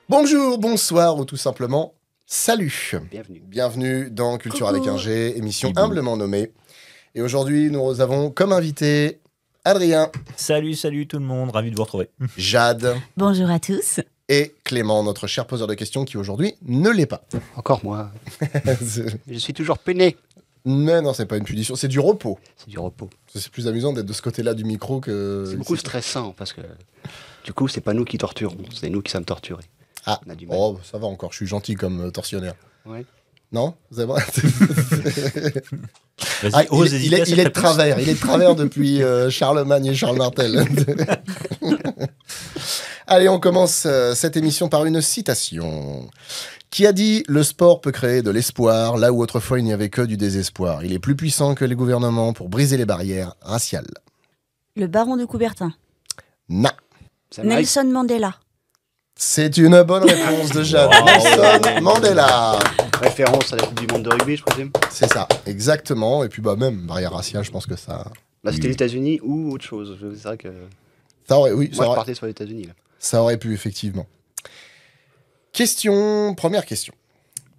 Bonjour, bonsoir ou tout simplement salut. Bienvenue. Bienvenue dans Culture Coucou. avec un G, émission Bibou. humblement nommée. Et aujourd'hui, nous avons comme invité Adrien, Salut tout le monde, ravi de vous retrouver. Jade Bonjour à tous. et Clément, notre cher poseur de questions qui aujourd'hui ne l'est pas. Encore moi. Je suis toujours peiné. Mais non, c'est pas une punition, c'est du repos. C'est du repos. C'est plus amusant d'être de ce côté-là du micro que... C'est beaucoup stressant parce que du coup, c'est pas nous qui torturons, c'est nous qui sommes torturés. Ah, On a du mal. oh, ça va encore, je suis gentil comme tortionnaire. Ouais. Non, vous avez... Vas-y, Ah, ose il hésiter à est cette de réponse. travers, il est de travers depuis Charlemagne et Charles Martel. Allez, on commence cette émission par une citation. Qui a dit « Le sport peut créer de l'espoir, là où autrefois il n'y avait que du désespoir. Il est plus puissant que les gouvernements pour briser les barrières raciales. Le baron de Coubertin. » Non. Ça m'arrive. Nelson Mandela. C'est une bonne réponse de Jade. Wow. Nelson Mandela. Référence à la Coupe du Monde de rugby, je présume. C'est ça, exactement. Et puis bah même, barrière raciale, je pense que ça... Là, c'était les États-Unis ou autre chose. C'est vrai que Ça aurait, oui, moi, ça je aurait, partais sur les États-Unis. Là. ça aurait pu, effectivement. Première question.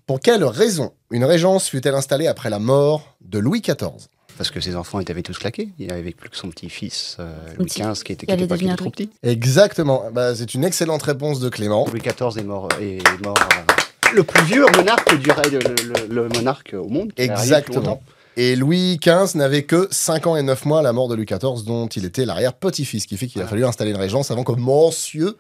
Pour quelle raison une régence fut-elle installée après la mort de Louis XIV? Parce que ses enfants avaient tous claqué. Il avait plus que son petit-fils Louis petit- XV qui était, qui allait qui devenir était trop petit. Exactement. Bah, c'est une excellente réponse de Clément. Louis XIV est mort. Le plus vieux monarque le monarque au monde. Qui a régné le plus Exactement. longtemps. Et Louis XV n'avait que 5 ans et 9 mois à la mort de Louis XIV, dont il était l'arrière-petit-fils, ce qui fait qu'il a fallu installer une régence avant que monsieur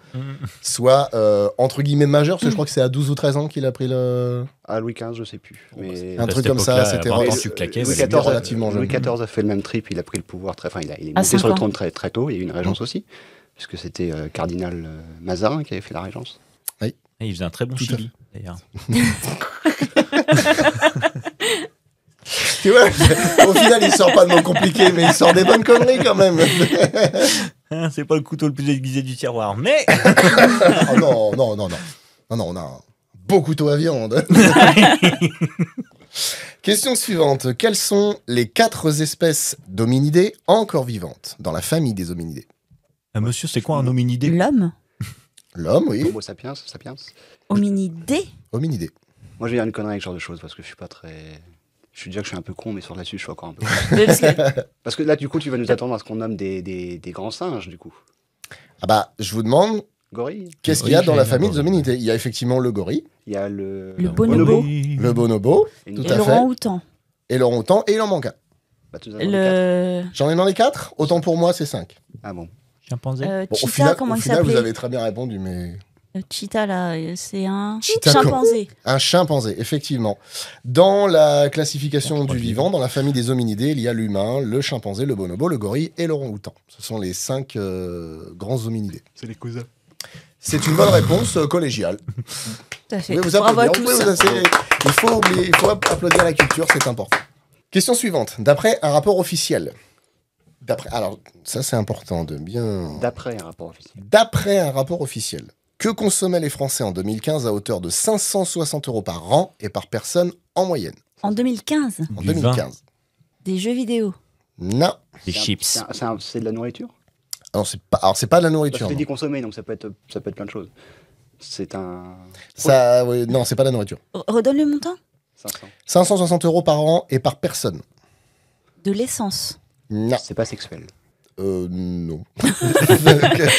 soit, entre guillemets, majeur, parce que je crois que c'est à 12 ou 13 ans qu'il a pris le... Ah, Louis XV, je sais plus. Mais Un À truc cette comme ça, époque-là, c'était... avoir Mais entendu claquer, Louis c'est bien XIV, relativement jeune. Louis XIV a fait le même trip, il a pris le pouvoir très, enfin, il est À monté 5 sur le ans. trône très, très tôt. Il y a eu une régence aussi, puisque c'était cardinal Mazarin qui avait fait la régence. Et il faisait un très bon Tout à chili, d'ailleurs. Tu vois, au final, il sort pas de mots compliqués, mais il sort des bonnes conneries quand même. Hein, c'est pas le couteau le plus aiguisé du tiroir, mais... Oh non, non, non, non. Non, non, on a un beau couteau à viande. Question suivante. Quelles sont les 4 espèces d'hominidés encore vivantes dans la famille des hominidés? Monsieur, c'est quoi un hominidé? L'homme. L'homme, oui. Homo sapiens, sapiens. Hominidé. Hominidé. Moi, je vais dire une connerie avec ce genre de choses, parce que je suis pas très... Je suis déjà que je suis un peu con, mais sur là-dessus, je suis encore un peu con. Parce que- Parce que là, du coup, tu vas nous attendre à ce qu'on nomme des grands singes, du coup. Ah bah, je vous demande, Gorille. qu'est-ce qu'il y a dans la Oui, famille des gorille. hominidés? Il y a effectivement le gorille, Il y a le bonobo. le bonobo, Et tout Et à fait, l'orang-outan. et l'orang-outan, et il en manque un. Bah, tu nous as demandé quatre. Le J'en ai demandé 4, autant pour moi, c'est 5. Ah bon. Chimpanzé. Bon, cheetah, comment il vous s'appelait avez très bien répondu, mais... Le cheetah, là, c'est un Cheetah, chimpanzé. Un chimpanzé, effectivement. Dans la classification Trois du vivant, dans la famille des hominidés, il y a l'humain, le chimpanzé, le bonobo, le gorille et l'orang-outan. Ce sont les 5 grands hominidés. C'est les cousins. C'est une bonne réponse collégiale. Tout à Vous fait. pouvez vous Bravo à applaudir. Vous tous. pouvez vous asseoir. Il faut applaudir la culture, c'est important. Question suivante. D'après un rapport officiel. Alors, ça c'est important de bien... D'après un rapport officiel. D'après un rapport officiel, que consommaient les Français en 2015 à hauteur de 560 € par an et par personne en moyenne? En 2015, En Du 2015. des jeux vidéo. Non. Des chips. C'est de la nourriture. Alors, c'est pas de la Parce nourriture. que tu non. dit consommer, donc ça peut être plein de choses. C'est un Ça, oui, non, c'est pas de la nourriture. Redonne le montant. 500. 560 € par an et par personne. De l'essence. Non. C'est pas sexuel. Non.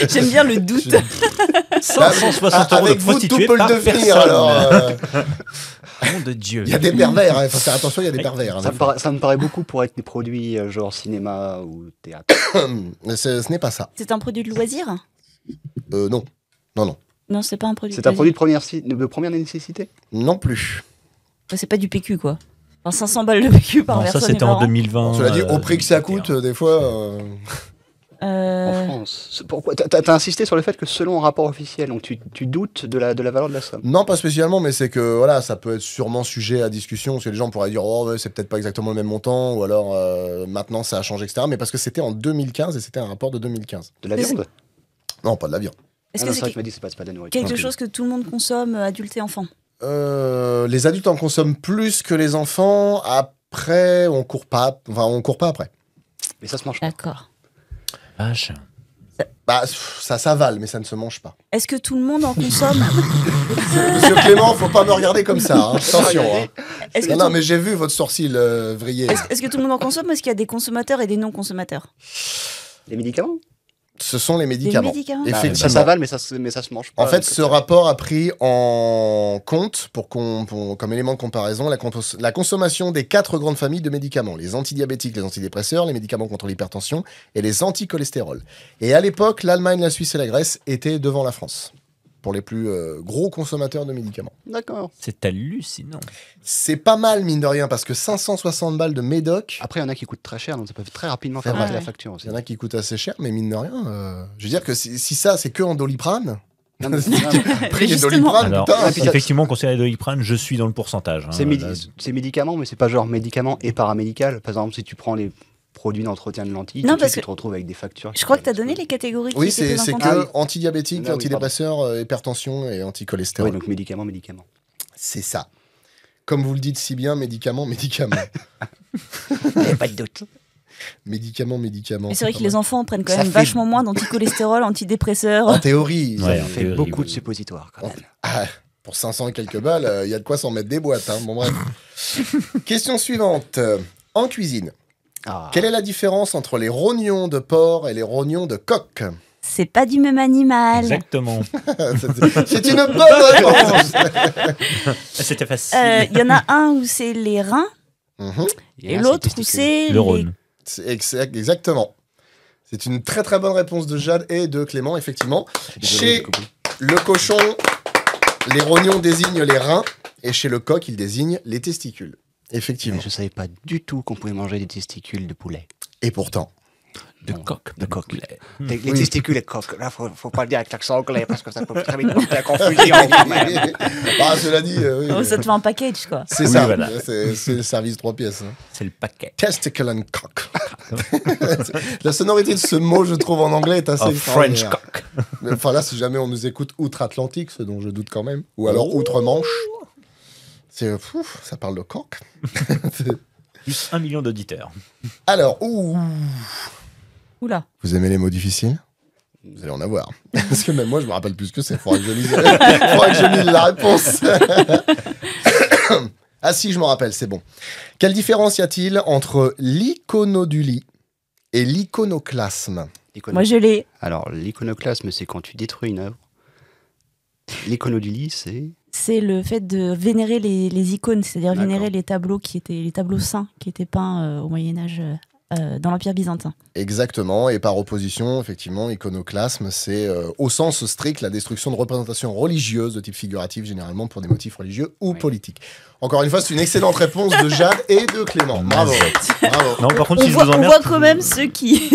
J'aime bien le doute. 560 € Avec de vous, tout prostituée peut par le devenir, personne. alors. Nom de Dieu. Il y a des pervers, il faut faire attention, il y a des pervers. hein, Ça me paraît beaucoup pour être des produits genre cinéma ou théâtre. Ce n'est pas ça. C'est un produit de loisir. Non. Non, non. Non, c'est pas un produit. C'est de un produit loisir. de première nécessité. Non plus. C'est pas du PQ, quoi. Enfin, 500 balles de PQ par Non, ça personne. c'était et par en an. 2020. Cela dit, au prix que ça coûte, des fois. En France. Pourquoi t'as insisté sur le fait que selon un rapport officiel, donc tu doutes de la valeur de la somme. Non, pas spécialement, mais c'est que voilà, ça peut être sûrement sujet à discussion, parce que les gens pourraient dire, oh, ouais, c'est peut-être pas exactement le même montant, ou alors maintenant ça a changé, etc. Mais parce que c'était en 2015 et c'était un rapport de 2015. De la Mais viande. Non, pas de la viande. Est-ce Ah que non, c'est c'est vrai que tu m'as dit c'est pas de la nourriture. quelque Ok. chose que tout le monde consomme, adulte et enfant? Les adultes en consomment plus que les enfants. Après, on court pas après. Mais ça se mange pas. D'accord. Vache. Bah, ça s'avale, mais ça ne se mange pas. Est-ce que tout le monde en consomme? Monsieur Clément, faut pas me regarder comme ça. Hein. Attention. Hein. Est-ce que, Non, tout... mais j'ai vu votre sourcil vriller. est-ce que tout le monde en consomme ou est-ce qu'il y a des consommateurs et des non-consommateurs? Les médicaments? Ce sont les médicaments. Des médicaments. Effectivement. Ça s'avale, mais ça se mange pas. En fait, donc, ce rapport a pris en compte, comme élément de comparaison, la consommation des 4 grandes familles de médicaments. Les antidiabétiques, les antidépresseurs, les médicaments contre l'hypertension et les anticholestérol. Et à l'époque, l'Allemagne, la Suisse et la Grèce étaient devant la France pour les plus gros consommateurs de médicaments. D'accord. C'est hallucinant. C'est pas mal, mine de rien, parce que 560 balles de médoc, Après, il y en a qui coûtent très cher, donc ça peut très rapidement faire C'est monter vrai. la facture aussi. il y en a qui coûtent assez cher, mais mine de rien, je veux dire que si ça, c'est que en Doliprane, Non, mais- prix des Justement. Doliprane, Alors, putain, Ah, puis effectivement, concernant les Doliprane, je suis dans le pourcentage. hein. Là, c'est médicaments, mais c'est pas genre médicaments et paramédical. Par exemple, si tu prends les produits d'entretien de lentilles, Non, tout de parce suite, tu que te retrouves avec des factures. Je crois que tu as donné les catégories qui Oui, étaient c'est prises en que compte. Ah oui. antidéprétique, Ah oui, antidépresseur, hypertension et Oui, anticholestérol. donc médicaments. C'est ça. Comme vous le dites si bien, médicaments. Pas de doute. Médicaments. Mais c'est vrai que les enfants prennent quand Ça même fait- vachement moins d'anticholestérol, antidépresseurs. En théorie, Ouais, Ça en fait théorie, beaucoup oui. de suppositoires quand même. ah, pour 500 et quelques balles, il y a de quoi s'en mettre des boîtes. Hein. Bon, bref. Question suivante. En cuisine, Ah. quelle est la différence entre les rognons de porc et les rognons de coq? C'est pas du même animal. Exactement. C'est une bonne réponse. C'était facile. Il y en a un où c'est les reins Mhm. et un, l'autre c'est où c'est Le les... Rhône. Exactement. C'est une très très bonne réponse de Jade et de Clément, effectivement. Chez le cochon, les rognons désignent les reins et chez le coq, ils désignent les testicules. Effectivement. Je savais pas du tout qu'on pouvait manger des testicules de poulet. Et pourtant. De Non, coq. de coq. poulet. Les Oui. testicules et coq. Là, faut pas le dire avec l'accent anglais parce que ça peut très vite porter à confusion quand même. Ah, cela dit, oui, Oh, ça te fait un package, quoi. c'est Oui, ça. voilà. C'est le service 3 pièces. Hein. C'est le paquet. Testicle and cock. La sonorité de ce mot, je trouve, en anglais est assez Oh, French extraordinaire. cock. Mais, enfin, là, si jamais on nous écoute outre-Atlantique, ce dont je doute quand même, ou alors outre-Manche, ça parle de coq. Plus 1 million d'auditeurs. Alors, Oula. vous aimez les mots difficiles? Vous allez en avoir. Parce que même moi, je me rappelle plus ce que c'est. Faudrait que je lise la réponse. Ah si, je me rappelle, c'est bon. Quelle différence y a-t-il entre l'iconodulie et l'iconoclasme? Moi, je l'ai. Alors, l'iconoclasme, c'est quand tu détruis une œuvre. L'iconodulie, c'est... C'est le fait de vénérer les icônes, c'est-à-dire D'accord. vénérer les tableaux les tableaux saints qui étaient peints au Moyen-Âge dans l'Empire byzantin. Exactement, et par opposition, effectivement, iconoclasme, c'est au sens strict la destruction de représentations religieuses de type figuratif, généralement pour des motifs religieux ou Oui. politiques. Encore une fois, c'est une excellente réponse de Jade et de Clément. Bravo. Bravo. Non, par contre, On si je voit, vous on emmerde, voit quand même ceux qui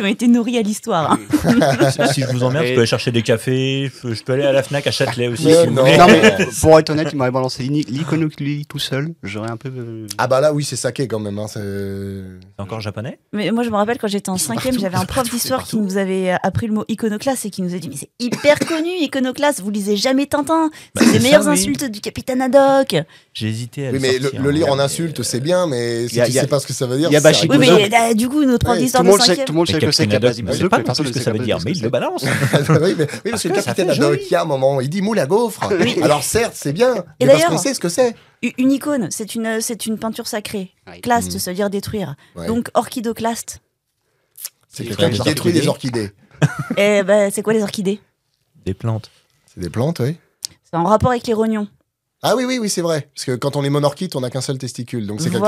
ont été nourris à l'histoire. hein. si je vous emmerde, je peux aller chercher des cafés, je peux aller à la Fnac à Châtelet aussi. Mais si vous non. voulez. Non, mais pour être honnête, il m'aurait balancé l'iconodulie tout seul. J'aurais un peu... Ah bah là, oui, c'est saké quand même. Hein, c'est... C'est encore japonais. Mais moi, je me rappelle quand j'étais en cinquième, j'avais un prof d'histoire qui nous avait appris le mot iconoclaste et qui nous a dit mais c'est hyper connu, iconoclaste, vous lisez jamais Tintin, c'est les c'est meilleures ça, oui. insultes du capitaine Haddock. J'ai hésité à Oui, le mais sortir, le lire hein. en insulte, c'est bien, mais si Y a- tu y a- sais pas ce que ça veut dire, y a ça Bachiko Oui, rigole. mais du coup, notre prof Ouais, d'histoire Tout le de monde sait, cinquième... tout le monde sait Mais que c'est Capitaine Haddock, Captain je sais Haddock, pas mais personne plus ne que sait ça veut dire, ce mais que il le balance. Oui, parce que le ça capitaine fait Haddock, joli. il y a un moment, il dit moule à gaufre. Oui. Alors certes, c'est bien, Et mais parce d'ailleurs- qu'on sait ce que c'est. Une icône, c'est une peinture sacrée. Oui. Claste, ça veut dire détruire. Ouais. Donc, orchidoclaste. C'est c'est quelqu'un des qui détruit orchidées. des orchidées. Et ben, c'est quoi les orchidées? Des plantes. C'est des plantes, oui. C'est en rapport avec les rognons. Ah oui, c'est vrai. Parce que quand on est monorchite, on n'a qu'un seul testicule. Donc c'est quelqu'un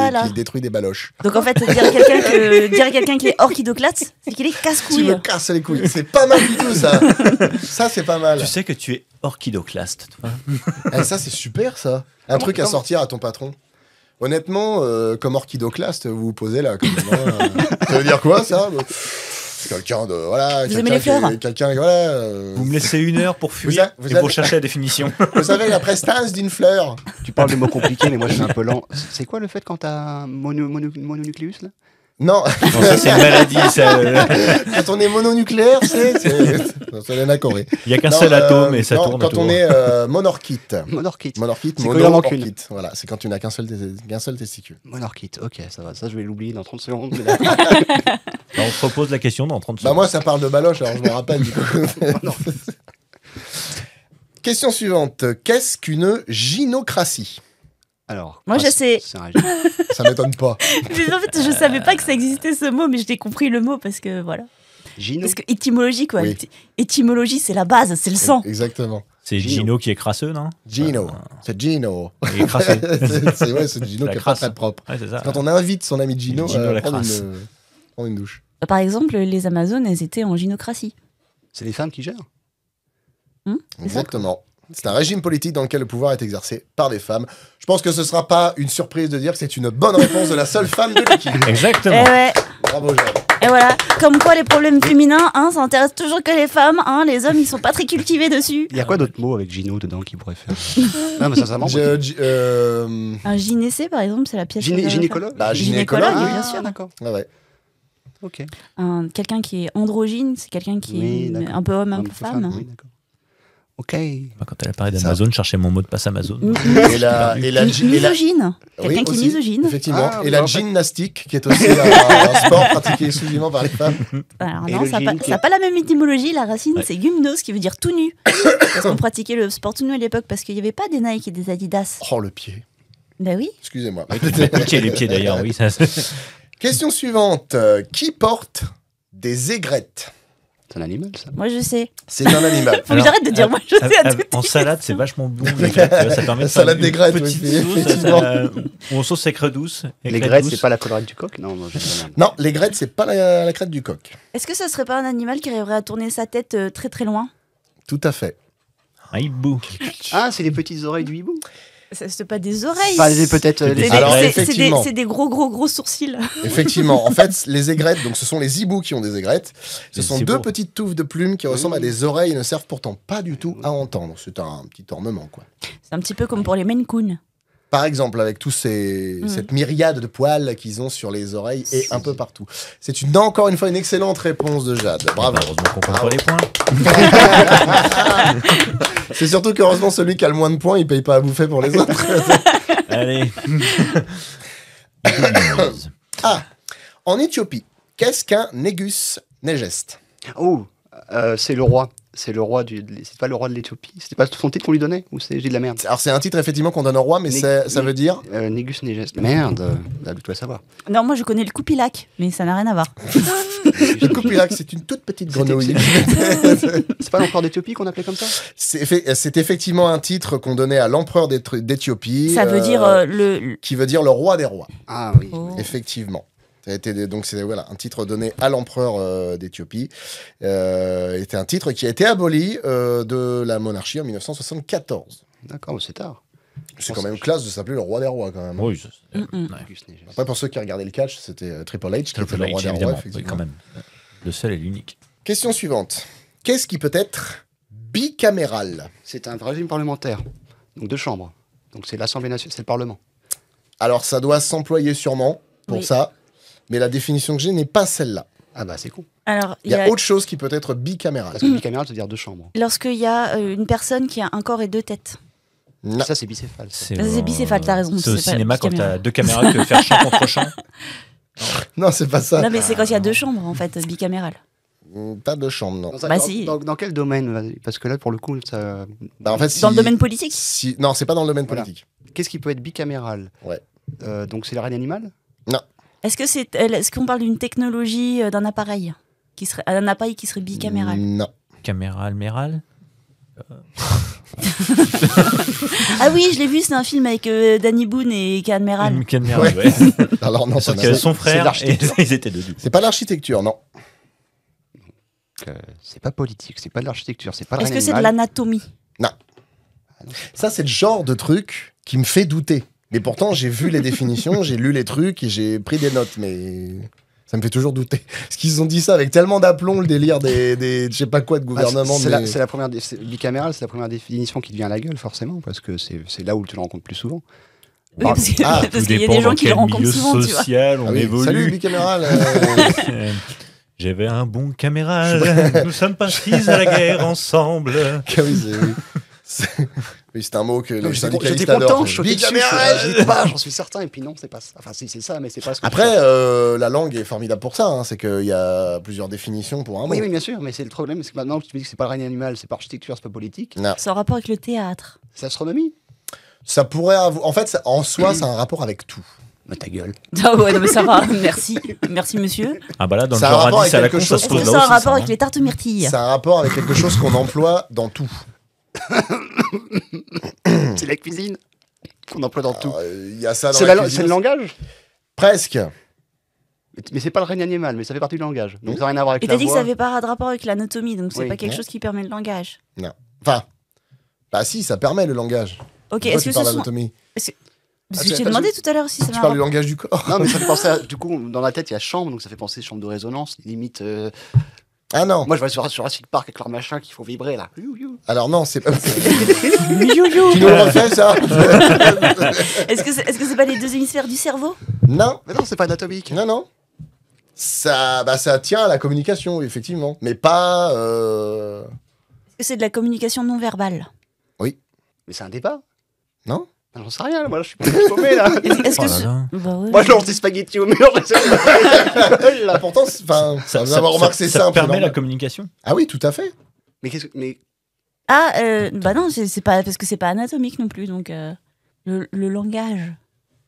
Voilà. qui détruit des baloches. Donc en fait, dire à quelqu'un qui est orchidoclaste, c'est qu'il est Tu casse-couille. me casses les couilles. C'est pas mal du tout, ça. Ça, c'est pas mal. Tu sais que tu es orchidoclaste, toi. Eh, ça, c'est super, ça. Un truc à sortir à ton patron. Honnêtement, comme orchidoclaste, vous vous posez là. Comme, ça veut dire quoi, ça? C'est quelqu'un de... Voilà, Vous aimez les fleurs? quelqu'un, voilà... Vous me laissez 1 heure pour fuir vous et avez- pour chercher la définition. Vous savez la prestance d'une fleur? Tu parles de mots compliqués, mais moi je suis un peu lent. C'est quoi le fait quand t'as un mononucléus là? Non, Non, ça, c'est une maladie. quand on est mononucléaire, non, c'est l'anacorée. Il n'y a qu'un Non, seul atome et ça non, tourne quand autour. on est monorchite. Monorchite. Monorchite, C'est cohérent monorchite. Voilà, c'est quand tu n'as qu'un seul testicule. Monorchite, ok, ça va. Ça, je vais l'oublier dans 30 secondes. On te repose la question dans 30 Bah secondes. moi, ça parle de baloche, alors je me rappelle du coup. Question suivante. Qu'est-ce qu'une gynocratie? Alors, Moi, je sais. C'est un régime. Ça m'étonne pas. Mais en fait, je savais pas que ça existait ce mot, mais je l'ai compris le mot parce que voilà. Gino. Parce que étymologie, quoi. Oui. Étymologie, c'est la base, c'est le sang. Exactement. C'est Gino. Gino qui est crasseux, non? Gino. C'est Gino. Il est crasseux. c'est Gino La qui est pas crasse. très propre. Ouais, c'est ça. Quand on invite son ami Gino, Gino la prendre crasse. prendre une douche. Par exemple, les Amazones, elles étaient en gynocratie. C'est les femmes qui gèrent. C'est ça Exactement. C'est un régime politique dans lequel le pouvoir est exercé par des femmes. Je pense que ce sera pas une surprise de dire que c'est une bonne réponse de la seule femme de l'équipe. Exactement. Et ouais. Bravo, Jeanne. Et voilà. Comme quoi, les problèmes féminins, ça intéresse toujours que les femmes. Les hommes, ils sont pas très cultivés dessus. Il y a quoi d'autres mots avec Gino dedans qui pourrait faire Non, mais sincèrement. Un gynécée, par exemple, c'est la pièce. Gynécologue Bah, Gynécologue, gynécologue, oui, bien sûr. D'accord. ouais. Ok. Quelqu'un qui est androgyne, c'est quelqu'un qui Oui, est d'accord. un peu homme, un Homme peu ou femme. Oui, d'accord. Ok. Quand elle a parlé d'Amazon, je cherchais mon mot de passe Amazon. Et la Misogyne. Oui, Quelqu'un qui est aussi, misogyne. Effectivement. Ah, et la en fait. gymnastique, qui est aussi un sport pratiqué exclusivement par les femmes. Alors Et non, le ça n'a gym qui pas la même étymologie. La racine, Ouais. c'est gymnos, qui veut dire tout nu. Parce qu'on pratiquait le sport tout nu à l'époque, parce qu'il n'y avait pas des Nike et des Adidas. Oh, le pied. Bah oui. Excusez-moi. Les pieds d'ailleurs, oui. Ça, Question suivante. Qui porte des aigrettes? C'est un animal, ça. Moi, je sais. C'est un animal. Faut que j'arrête de dire moi, je sais à toutes en les salade, questions. c'est vachement bon. Les graines, tu vois, ça permet de Salade faire des graines, une petite oui, sauce, effectivement. ou en sauce aigre douce. Les aigre graisses, douce. c'est pas la collerette du coq Non, je sais pas. Non, l'aigrette, c'est pas la crête du coq. Est-ce que ça serait pas un animal qui arriverait à tourner sa tête très très loin? Tout à fait. Un hibou. Ah, c'est les petites oreilles du hibou C'est pas des oreilles. Enfin, peut-être C'est les des- Alors, c'est- effectivement. c'est des gros sourcils. Effectivement. En fait, les aigrettes, donc ce sont les hiboux qui ont des aigrettes. Ce Les sont hiboux. deux petites touffes de plumes qui ressemblent à des oreilles et ne servent pourtant pas du tout à entendre. C'est un petit ornement, quoi. C'est un petit peu comme pour les Maine Coon. Par exemple, avec tous cette myriade de poils qu'ils ont sur les oreilles et un peu partout. C'est encore une fois une excellente réponse de Jade. Bravo. Heureusement qu'on compte pas les points. C'est surtout qu'heureusement, celui qui a le moins de points, il paye pas à bouffer pour les autres. Allez. Ah, en Éthiopie, qu'est-ce qu'un Négus Négeste? Oh, c'est le roi. C'est le roi c'est pas le roi de l'Éthiopie. C'était pas son titre qu'on lui donnait ou j'ai de la merde. Alors, c'est un titre effectivement qu'on donne au roi, mais ça veut dire. Négus Négeste. Merde. Là, tu dois savoir. Non, moi je connais le Coupilac, mais ça n'a rien à voir. Le Coupilac, c'est une toute petite grenouille. C'est pas l'empereur d'Éthiopie qu'on appelait comme ça C'est effectivement un titre qu'on donnait à l'empereur d'Éthiopie. Ça veut dire Qui veut dire le roi des rois, Ah oui. Oh. effectivement. Ça a été, donc c'est voilà, un titre donné à l'empereur d'Éthiopie. Était un titre qui a été aboli de la monarchie en 1974. D'accord, c'est tard. C'est quand même classe de s'appeler le roi des rois quand même. Oui, Mm-mm. ouais. Négus Négeste. Après pour ceux qui regardaient le catch, c'était Triple H qui était Triple le roi H, des rois, évidemment. Oui, effectivement. quand même. Le seul et l'unique. Question suivante. Qu'est-ce qui peut être bicaméral? C'est un régime parlementaire. Donc 2 chambres. Donc c'est l'Assemblée nationale, c'est le Parlement. Alors ça doit s'employer sûrement pour Oui. ça, mais la définition que j'ai n'est pas celle-là. Ah bah c'est con. Alors, Il y a autre chose qui peut être bicaméral. Parce que bicaméral, ça veut dire 2 chambres. lorsqu'il y a une personne qui a un corps et 2 têtes. Non. Ça c'est bicéphale. ça. C'est bicéphale, t'as raison, C'est au c'est pas cinéma quand bicaméral. t'as 2 caméras que faire champ contre champ. Non, c'est pas ça. Non, mais c'est quand il y a 2 chambres en fait, bicaméral. Pas de chambre, non. Dans, Bah, si. dans quel domaine vas-y Parce que là, pour le coup, ça... Bah, en fait, Dans le domaine politique. Non, c'est pas dans le domaine Voilà. politique. qu'est-ce qui peut être bicaméral Ouais. Donc c'est le règne animal Est-ce qu'on parle d'une technologie, d'un appareil un appareil qui serait bicaméral? Non. Caméral, méral. Ah oui, je l'ai vu, c'est un film avec Danny Boone et Cadmeral. Une caméral, ouais. Alors non, Sauf ça que n'a- son frère, et l'architecture. ils étaient deux. c'est pas l'architecture, non. C'est pas politique, c'est pas de l'architecture, c'est pas le Est-ce règne que c'est de animal. l'anatomie? Ça, c'est le genre de truc qui me fait douter. Mais pourtant, j'ai vu les définitions, j'ai lu les trucs et j'ai pris des notes, mais ça me fait toujours douter. Parce qu'ils ont dit ça avec tellement d'aplomb, le délire des je sais pas quoi de gouvernement. C'est mais- la première bicaméral, c'est la première définition qui te vient à la gueule forcément parce que c'est là où tu le rencontres plus souvent. Oui, parce que- Ah, parce Tout qu'il y a dépend des gens dans qui le quel rencontrent milieu souvent, tu vois. social on Ah oui, évolue. salut, bicaméral. J'avais un bon caméral. Nous sommes partis à la guerre ensemble. Ah oui, oui, c'est un mot que les J'étais syndicalistes content, adorent. je choquais dessus. Bicaméral. Je dis pas, j'en suis certain. Et puis non, c'est pas ça. Enfin, si, c'est ça, mais c'est pas ce que Après, je cherche. la langue est formidable pour ça. Hein. C'est qu'il y a plusieurs définitions pour un mot. Oui, bien sûr, mais c'est le problème, c'est que maintenant, tu me dis que c'est pas le règne animal, c'est pas architecture, c'est pas politique. Non. C'est en rapport avec le théâtre. C'est astronomie. Ça pourrait avoir. En fait, en soi, ça a un rapport avec tout. Mais ta gueule. Ah ouais, non, mais ça va. Merci. Merci, monsieur. Ah bah là, dans le Ça a un genre rapport à 10 à la avec con, quelque ça chose se Est-ce pose que là ça a un aussi. rapport ça, avec les tartes myrtilles? Ça a un rapport avec quelque chose qu'on emploie dans tout. C'est la cuisine qu'on emploie dans tout. Il y a ça dans C'est la c'est cuisine le langage. Presque. Mais c'est pas le règne animal, mais ça fait partie du langage. Donc ça n'a rien à voir avec Et la t'as dit que voix. ça avait pas de rapport avec l'anatomie, donc c'est Oui. pas quelque Non. chose qui permet le langage. Enfin, bah si, ça permet le langage. Ok, Pourquoi est-ce tu que ce parles sont. d'anatomie Parce Ah, que tu- j'ai demandé tout à l'heure si ça Tu m'a. parles du langage du corps. Non, mais ça fait penser à. Du coup, dans la tête, il y a chambre, donc ça fait penser chambre de résonance. Limite. Ah non. Moi, je vois sur Jurassic Park avec leur machin qu'il faut vibrer là. Alors non, c'est pas. You. Tu nous le refais ça Est-ce que c'est pas les deux hémisphères du cerveau? Non, Mais non, c'est pas anatomique. non. Ça tient à la communication, effectivement, mais pas. Est-ce que c'est de la communication non verbale? Mais c'est un débat. Non. Ah, j'en sais rien, là. Moi, je suis paumé là. Est-ce Oh que là ce- là. Bah ouais. Moi, je lance des spaghettis au mur. Ah, pourtant, enfin, vous avez remarqué, c'est ça simple. permet normal. la communication. Ah oui, tout à fait. Mais qu'est-ce que. Mais. Ah, bah non, c'est pas parce que c'est pas anatomique non plus, donc le langage,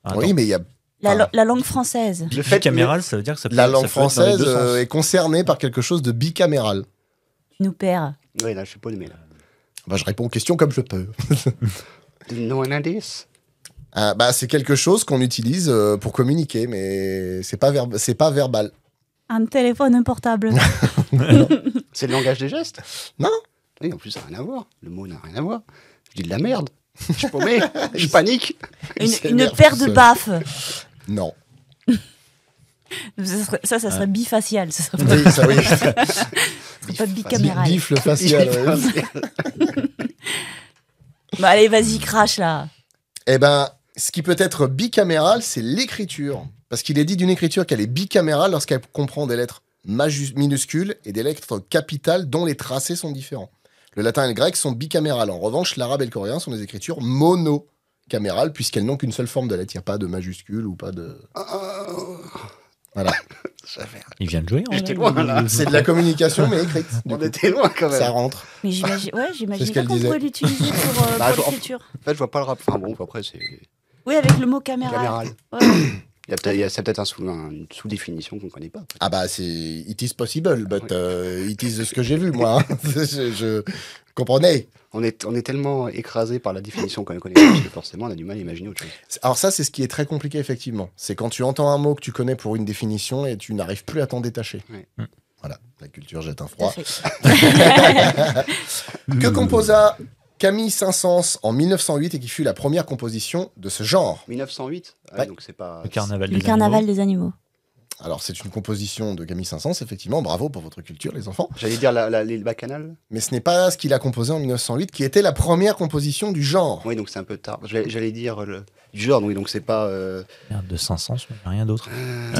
Attends, Oui, mais il y a la langue française. Le fait. bicaméral, ça veut dire que ça peut la ça langue peut être dans les française deux sens. est concernée par quelque chose de bicaméral. Tu nous perds. Oui, là, je suis paumé là. Bah, je réponds aux questions comme je peux. Non, un indice. Ah, bah, c'est quelque chose qu'on utilise pour communiquer, mais c'est pas verbal. Un téléphone portable. C'est le langage des gestes. Non. Oui, en plus, ça n'a rien à voir. Le mot n'a rien à voir. Je dis de la merde. Je suis paumé. Je panique. Il Une s'énerve paire tout de seul. baffes. Non. Ça serait bifacial. Ça serait Oui, ça, oui. pas bicaméral. Bifle facial. ouais. Bah allez, vas-y, crache là. Eh ben, ce qui peut être bicaméral, c'est l'écriture. Parce qu'il est dit d'une écriture qu'elle est bicamérale lorsqu'elle comprend des lettres minuscules et des lettres capitales dont les tracés sont différents. Le latin et le grec sont bicamérales. En revanche, l'arabe et le coréen sont des écritures monocamérales puisqu'elles n'ont qu'une seule forme de lettre. Il n'y a pas de majuscule ou pas de... Voilà. Il vient de jouer. en J'étais vrai, loin, là. C'est de la communication, mais écrite. Du On coup, était loin quand même. ça rentre. Mais j'imagine C'est ce pas qu'elle qu'on disait. pourrait l'utiliser pour Bah, l'écriture. En fait, je vois pas le rap. Enfin bon, après, c'est Oui, avec le mot caméral. caméral. Ouais. C'est peut-être une sous-définition qu'on ne connaît pas. Ah bah, c'est... It is possible, but it is ce que j'ai vu, moi. hein. je comprenais. On est tellement écrasé par la définition qu'on connaît pas que forcément, on a du mal à imaginer autre chose. Alors ça, c'est ce qui est très compliqué, effectivement. C'est quand tu entends un mot que tu connais pour une définition et tu n'arrives plus à t'en détacher. Ouais. Voilà, la culture jette un Tout froid. à fait. Que composa Camille Saint-Saëns en 1908 et qui fut la première composition de ce genre. 1908 Ouais. donc c'est pas. Le carnaval Le des carnaval animaux. des animaux. Alors c'est une composition de Camille Saint-Saëns, effectivement. Bravo pour votre culture, les enfants. J'allais dire les bacchanales. Mais ce n'est pas ce qu'il a composé en 1908 qui était la première composition du genre. Oui, donc c'est un peu tard. J'allais dire du genre, oui, donc c'est pas. Merde, de 500, rien d'autre.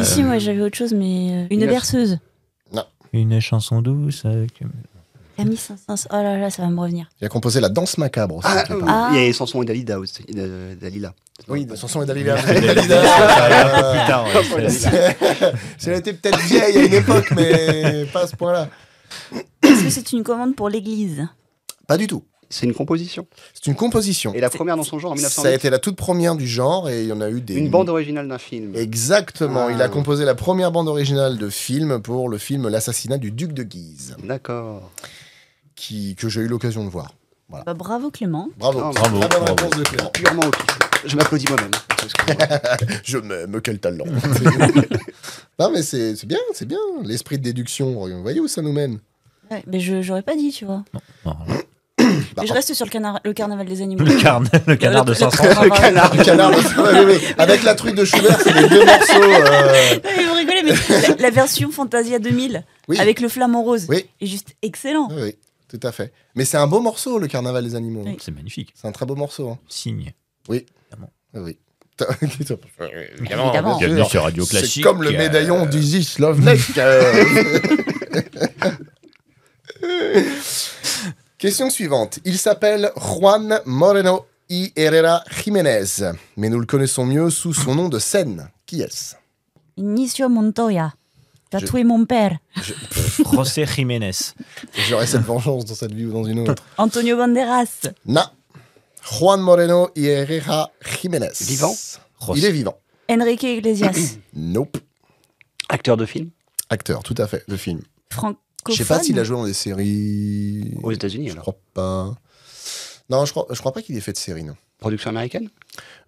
Si, moi j'avais autre chose, mais une Neuf. berceuse. Une chanson douce. Camille Saint-Saëns. Oh là là, ça va me revenir. Il a composé la danse macabre aussi. Ah, qui est pas mal. Ah. il y a Sanson et Dalida aussi. Dalila. Oui, de chanson et Dalila. Dalila, plus tard, ouais. Sanson et Dalila. Elle était peut-être vieille à une époque, mais pas à ce point-là. Est-ce que c'est une commande pour l'église? Pas du tout. C'est une composition. C'est une composition. Et la première dans son genre en Ça a 1908. été la toute première du genre et il y en a eu des... Une bande originale d'un film. Exactement. Ah. Il a composé la première bande originale de film pour le film L'assassinat du duc de Guise, D'accord. que j'ai eu l'occasion de voir. Bah, bravo Clément. Bravo. Ah, bravo, Très bonne bravo. réponse de Clément. Purement au pif. Je m'applaudis moi-même. Excuse-moi. Je m'aime, quel talent. Non mais c'est bien, c'est bien. L'esprit de déduction, vous voyez où ça nous mène. Ouais, mais j'aurais pas dit, tu vois. Non, Bah, Mais je reste sur le carnaval des animaux. le canard de 500. Le canard, oui. Avec la truc de Schubert, c'est les deux morceaux. Ouais, vous rigolez, mais la version Fantasia 2000 Oui. avec le flamant rose Oui. est juste excellent. Oui, oui, tout à fait. Mais c'est un beau morceau, le carnaval des animaux. Oui. C'est magnifique. C'est un très beau morceau. Hein. Signe. Oui. Évidemment. Oui. Évidemment. Évidemment. bien Bienvenue sûr. sur Radio C'est Classique. comme le médaillon d'Izzy Slovnek. Question suivante. Il s'appelle Juan Moreno y Herrera Jiménez, mais nous le connaissons mieux sous son nom de scène. Qui est-ce? Inicio Montoya. T'as tué mon père. José Jiménez. J'aurai cette vengeance dans cette vie ou dans une autre. Antonio Banderas. Non. Juan Moreno y Herrera Jiménez. Vivant? Il est vivant. Enrique Iglesias. Nope. Acteur de film Acteur, tout à fait, de film. Francophone. Je sais pas s'il a joué dans des séries. aux États-Unis, Je alors. crois pas. Non, je crois pas qu'il ait fait de série, non. Production américaine?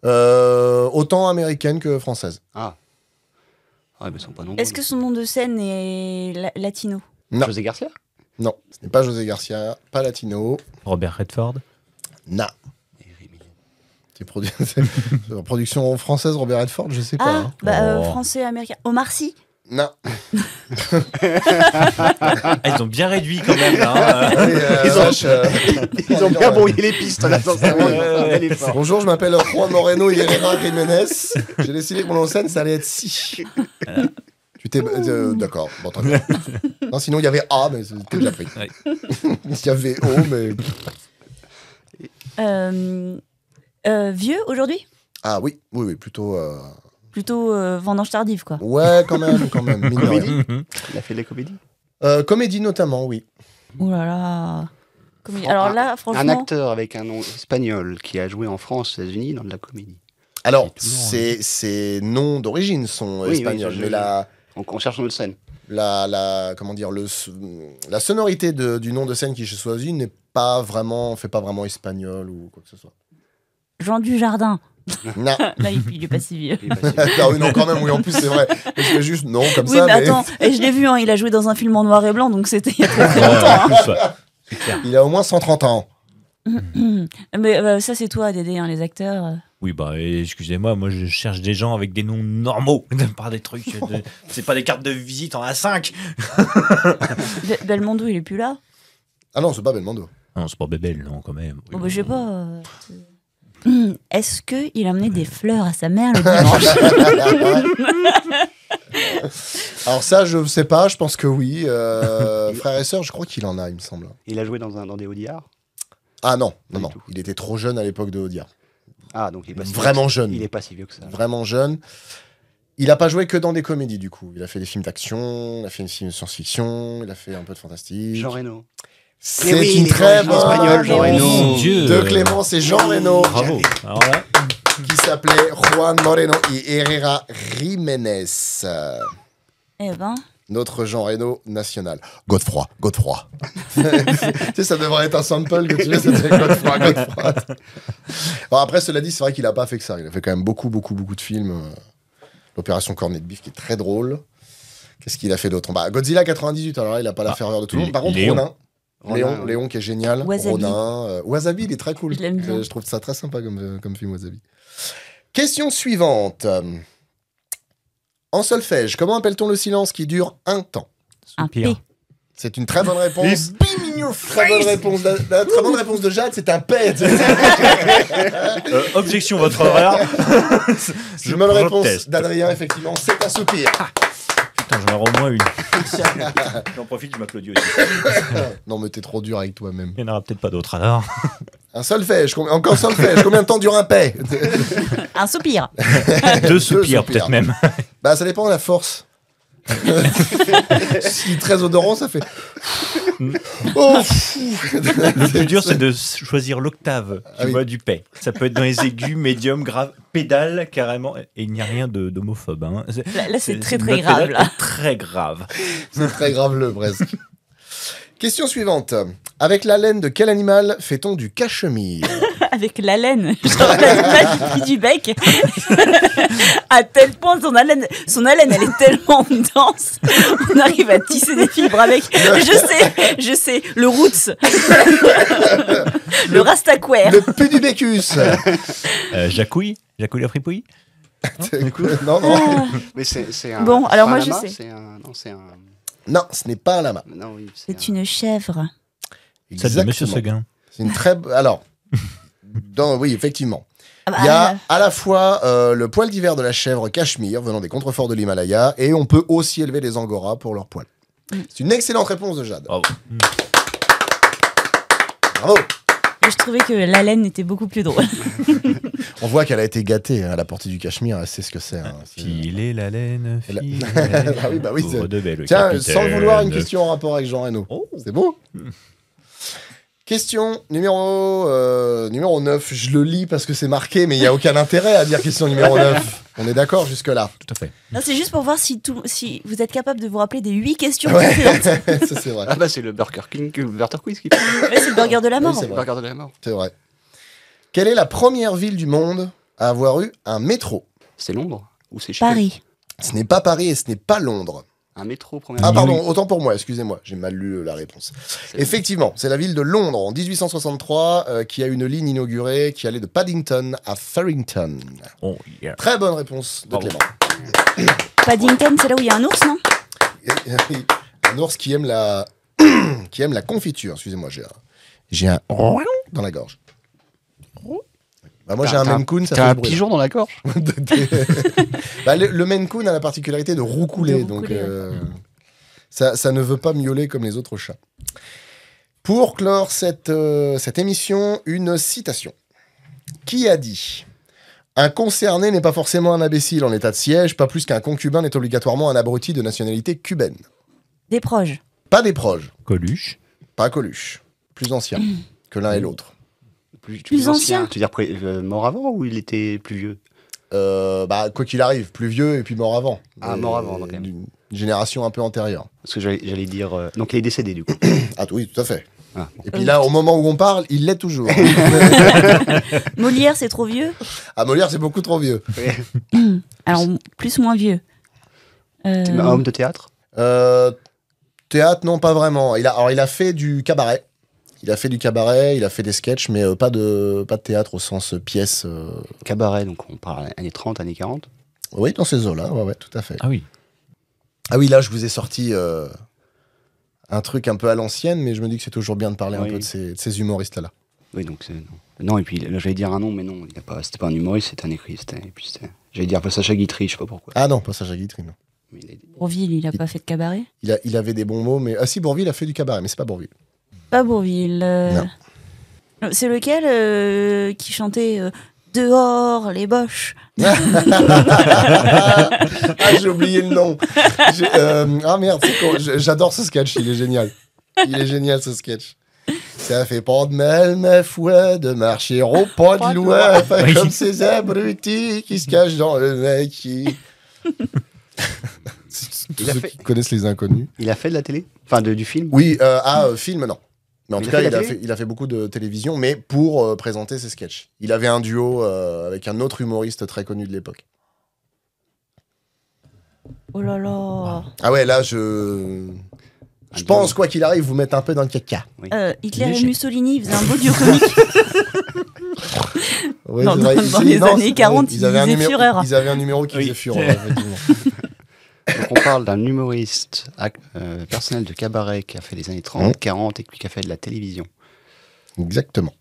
Autant américaine que française. Ah. Ah, mais ils sont pas nombreux. Est-ce que son nom de scène est latino? Non. José Garcia? Non, ce n'est pas José Garcia, pas latino. Robert Redford. Non. C'est en production française, Robert Redford, je sais pas. Ah, hein. Oh. français, américain. Omar Sy. Non. Ah, ils ont bien réduit quand même. Là, hein. Ils ont bien brouillé les pistes, là, sincèrement. Ils ont fait un bel effort. Bonjour, je m'appelle Juan Moreno y Herrera Jiménez. J'ai décidé que mon nom de scène, ça allait être si. Tu t'es. D'accord, bon, très bien. Non, sinon, il y avait A, mais c'était déjà pris. Ouais. Il y avait O, mais. Vieux aujourd'hui? Ah oui, plutôt. Plutôt vendange tardive, quoi. Ouais, quand même, mine de rien. Comédie? Il a fait des comédies? Comédie notamment, oui. Ouh là là. Alors là, franchement. Un acteur avec un nom espagnol qui a joué en France, aux États-Unis, dans de la comédie. Alors, toujours, ses noms d'origine sont Oui, espagnols, oui, mais On cherche un nom de scène. comment dire, la sonorité du nom de scène qui est choisi n'est pas vraiment, fait pas vraiment espagnol ou quoi que ce soit. Jean Dujardin. Non. Là, il est pas si vieux. Il est passé. Ah oui, non, quand même, oui, en plus, c'est vrai. Je fais juste non, comme Oui, ça, mais mais attends, et je l'ai vu, hein, il a joué dans un film en noir et blanc, donc c'était il y a très très Ouais, longtemps. en plus, ouais. C'est clair. il a au moins 130 ans. Mais ça, c'est toi, Dédé, hein, les acteurs. Oui, bah, excusez-moi, moi je cherche des gens avec des noms normaux, pas des trucs. C'est pas des cartes de visite en A5. Belmondo, il est plus là. Ah non, c'est pas Belmondo. Non, c'est pas Bébel, non, quand même. Oui, Oh, bah, je sais pas. Est-ce qu'il a amené des fleurs à sa mère le dimanche? Alors ça, je sais pas, je pense que oui. Frères et sœurs, je crois qu'il en a, il me semble. Il a joué dans des Audiards. Ah non, Pas du non. tout. Il était trop jeune à l'époque de Audiard. Ah, donc il est pas si Vraiment jeune. Il est pas si vieux que ça. Vraiment jeune. Il a pas joué que dans des comédies, du coup. Il a fait des films d'action, il a fait des films de science-fiction, il a fait un peu de fantastique. Jean Reno. C'est Mais oui, une les très origines bonne espagnoles, Jean réponse Reno. Mon Dieu. de Clémence et Jean Reno, Bravo. Alors là, qui s'appelait Juan Moreno y Herrera Jiménez. Eh ben, Notre Jean Reno national. Godefroy. Tu sais, ça devrait être un sample que tu veux, ça serait Godefroy. Bon, après, cela dit, c'est vrai qu'il a pas fait que ça. Il a fait quand même beaucoup de films. L'opération Cornet de Bif, qui est très drôle. Qu'est-ce qu'il a fait d'autre? Godzilla 98, alors là, il a pas la ferveur de tout le monde. Par contre, Léon. Léon qui est génial. Wasabi. Ronin. Wasabi, il est très cool. Je l'aime bien. Je trouve ça très sympa comme film Wasabi. Question suivante. En solfège, comment appelle-t-on le silence qui dure un temps? un Soupir. P. C'est une très bonne réponse. Très bonne réponse. La très bonne réponse de Jade, c'est un pet. Objection, votre horreur. Une bonne réponse proteste. d'Adrien, effectivement, c'est un soupir. Putain, j'en aurai au moins une. J'en profite, je m'applaudis aussi. Non, mais t'es trop dur avec toi-même. Il n'y en aura peut-être pas d'autres alors. Un solfège, encore solfège. Combien de temps dure un pet? Un soupir. Deux soupirs, peut-être même. Bah, ça dépend de la force. Si est très odorant, ça fait. Oh, Le plus dur, c'est de choisir l'octave Ah oui. du paix. Ça peut être dans les aigus, médium, grave, pédale, carrément. Et il n'y a rien d'homophobe. Hein. Là, c'est très une très note grave. pédale Là. Très grave. c'est très grave presque. Question suivante. Avec la laine de quel animal fait-on du cachemire? Avec la laine. Genre l'animal qui plie du bec. À tel point, son haleine, elle est tellement dense. On arrive à tisser des fibres avec. Je sais. Le roots. Le rastaquaire. Le pudibécus. Jacouille la fripouille. Non. Mais c'est un. Bon, alors c'est moi, un je lama, sais. c'est un. Non, ce n'est pas un lama. Non, oui. C'est une chèvre. Ça, c'est Monsieur Seguin. C'est une très. Alors. Oui, effectivement. Il y a à la fois le poil d'hiver de la chèvre cachemire venant des contreforts de l'Himalaya et on peut aussi élever les angoras pour leurs poils. C'est une excellente réponse de Jade. Bravo. Bravo. Je trouvais que la laine était beaucoup plus drôle. On voit qu'elle a été gâtée à la portée du Cachemire, elle sait ce que c'est. Hein. Filer la laine, Elle a- filer la laine. Bah oui, c'est- Pour de belles Tiens, capitaines. sans le vouloir, une question en rapport avec Jean Reno. Oh. C'est beau. Question numéro 9. Je le lis parce que c'est marqué, mais il n'y a aucun intérêt à dire question numéro 9. On est d'accord jusque-là. Tout à fait. Non, c'est juste pour voir si vous êtes capable de vous rappeler des 8 questions Ouais, précédentes. ça c'est vrai. Ah bah c'est le Burger King, le Burger Quiz qui fait. Ouais, c'est le burger de la mort. Oui, c'est Le vrai. Burger de la mort. C'est vrai. Quelle est la première ville du monde à avoir eu un métro? C'est Londres ou c'est Chicago? Paris. Ce n'est pas Paris et ce n'est pas Londres. Un métro, première. Ah pardon, autant pour moi, excusez-moi, j'ai mal lu la réponse. C'est- Effectivement, c'est la ville de Londres en 1863 qui a une ligne inaugurée qui allait de Paddington à Farrington. Oh, yeah. Très bonne réponse de Bravo. Clément. Paddington, c'est là où il y a un ours, non? Un ours qui aime la qui aime la confiture. Excusez-moi, j'ai un dans la gorge. Bah moi j'ai un Maine Coon, ça fait T'as ce un bruit. pigeon dans la gorge? Bah, le Maine Coon a la particularité de roucouler, De donc roucouler, ça ne veut pas miauler comme les autres chats. Pour clore cette émission, une citation. Qui a dit « Un concerné n'est pas forcément un imbécile en état de siège, pas plus qu'un concubin n'est obligatoirement un abruti de nationalité cubaine. Des proches. » Pas des proches, Coluche. pas Coluche, plus ancien que l'un et l'autre. Plus ancien. Tu veux dire mort avant ou il était plus vieux? Bah, quoi qu'il arrive, plus vieux et puis mort avant. Ah, mort avant, donc, quand même. D'une génération un peu antérieure. Parce que j'allais dire. Donc il est décédé du coup. Ah oui, tout à fait. Ah, bon. Et puis là, au moment où on parle, il l'est toujours. Molière, c'est trop vieux. Ah, Molière, c'est beaucoup trop vieux. Alors, plus ou moins vieux. T'es un homme de théâtre? Théâtre, non, pas vraiment. Il a fait du cabaret. Il a fait des sketchs, mais pas de théâtre au sens pièce. Cabaret, donc on parle années 30, années 40. Oui, dans ces eaux-là, ouais, tout à fait. Ah oui. Ah oui, là, je vous ai sorti un truc un peu à l'ancienne, mais je me dis que c'est toujours bien de parler un Oui. peu de ces humoristes-là. Oui, donc c'est. Non, et puis là j'allais dire un nom, mais non, c'était pas un humoriste, c'était un écrit. J'allais dire Sacha Guitry, je sais pas pourquoi. Ah non, pas Sacha Guitry, non. Mais Bourville, il a pas fait de cabaret. Il avait des bons mots, mais... Ah si, Bourville a fait du cabaret, mais c'est pas Bourville. Pas Bourville. Non. C'est lequel qui chantait Dehors les boches? Ah, j'ai oublié le nom. Ah merde, c'est con. J'adore ce sketch, il est génial. Il est génial ce sketch. Ça fait pas de mal, ma foi, de marcher au pas de loi, pas Oui. comme ces abrutis qui se cachent dans le maquis. Tous Il a ceux fait- qui connaissent les inconnus. Il a fait de la télé? Enfin, du film? Oui, film, non. Mais en Il tout a cas, fait de la télé il a fait beaucoup de télévision, mais pour présenter ses sketchs. Il avait un duo avec un autre humoriste très connu de l'époque. Oh là là. Ah ouais, là, je pense, quoi qu'il arrive, vous mettre un peu dans le caca. Hitler et Léger. Mussolini, ils faisaient un beau duo comique. Ouais, Non, c'est vrai. dans Si, les non, années c'est vrai. 40, ils avaient un faisaient numéro, Führer. Ils avaient un numéro qui Oui. faisait Führer, effectivement. Donc on parle d'un humoriste personnel de cabaret qui a fait les années 30, 40 et puis qui a fait de la télévision. Exactement.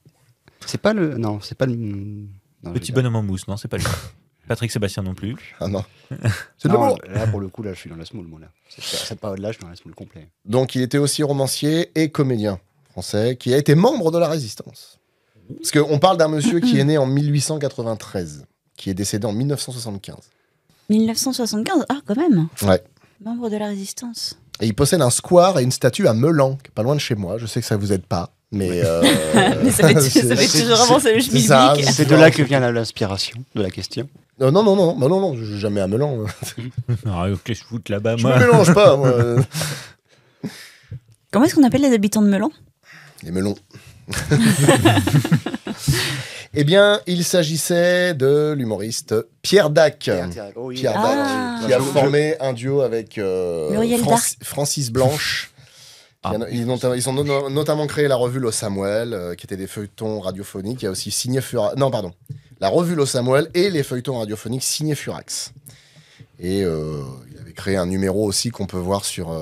C'est pas le. Non, c'est pas le. Non, je Petit vais dire- bonhomme en mousse, non, c'est pas lui. Patrick Sébastien non plus. Ah non. C'est de Non, l'humour. là, pour le coup, là, je suis dans la smoule, moi, là. Cette période-là, je suis dans la smoule complet. Donc, il était aussi romancier et comédien français qui a été membre de la Résistance. Parce qu'on parle d'un monsieur qui est né en 1893, qui est décédé en 1975. 1975, ah quand même. Ouais. Membre de la résistance. Et il possède un square et une statue à Meulan, qui est pas loin de chez moi. Je sais que ça vous aide pas, mais... Mais ça fait toujours avancer le c'est ça, schmilblick. C'est de là que vient l'inspiration de la question. non, je suis jamais à Meulan. Ah, qu'est-ce que je fous là-bas, Je me moi mélange pas, moi. Comment est-ce qu'on appelle les habitants de Melun? Les melons. Eh bien, il s'agissait de l'humoriste Pierre Dac. Oh, oui. Pierre Ah. Dac, qui a formé un duo avec Muriel Francis Blanche. Ils ont notamment créé la revue Le Samuel, qui était des feuilletons radiophoniques. Il y a aussi signé Furax. Non, pardon. La revue Le Samuel et les feuilletons radiophoniques signés Furax. Et il avait créé un numéro aussi qu'on peut voir sur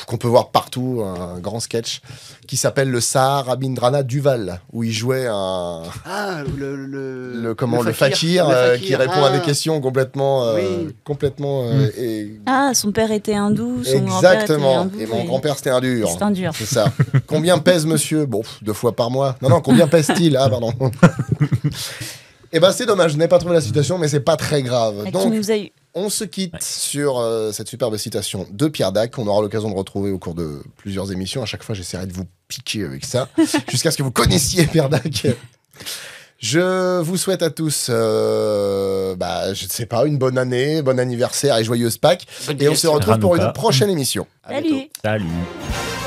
qu'on peut voir partout, un grand sketch qui s'appelle le Sahar Rabindranath Duval, où il jouait un... Ah, le fakir, qui répond à des questions complètement... Ah, son père était hindou, son grand-père était Exactement, hindou. et mon grand-père c'était un dur. C'est un dur. C'est ça. Combien pèse monsieur? Bon, 2 fois par mois. Non, combien pèse-t-il? Ah, pardon. Eh ben, c'est dommage, je n'ai pas trouvé la citation, mais c'est pas très grave. Qui Donc, nous a eu. on se quitte sur cette superbe citation de Pierre Dac, qu'on aura l'occasion de retrouver au cours de plusieurs émissions. À chaque fois, j'essaierai de vous piquer avec ça, jusqu'à ce que vous connaissiez Pierre Dac. Je vous souhaite à tous, je ne sais pas, une bonne année, bon anniversaire et joyeuse Pâques. Et on se retrouve pour une prochaine émission. À bientôt. Salut. Salut.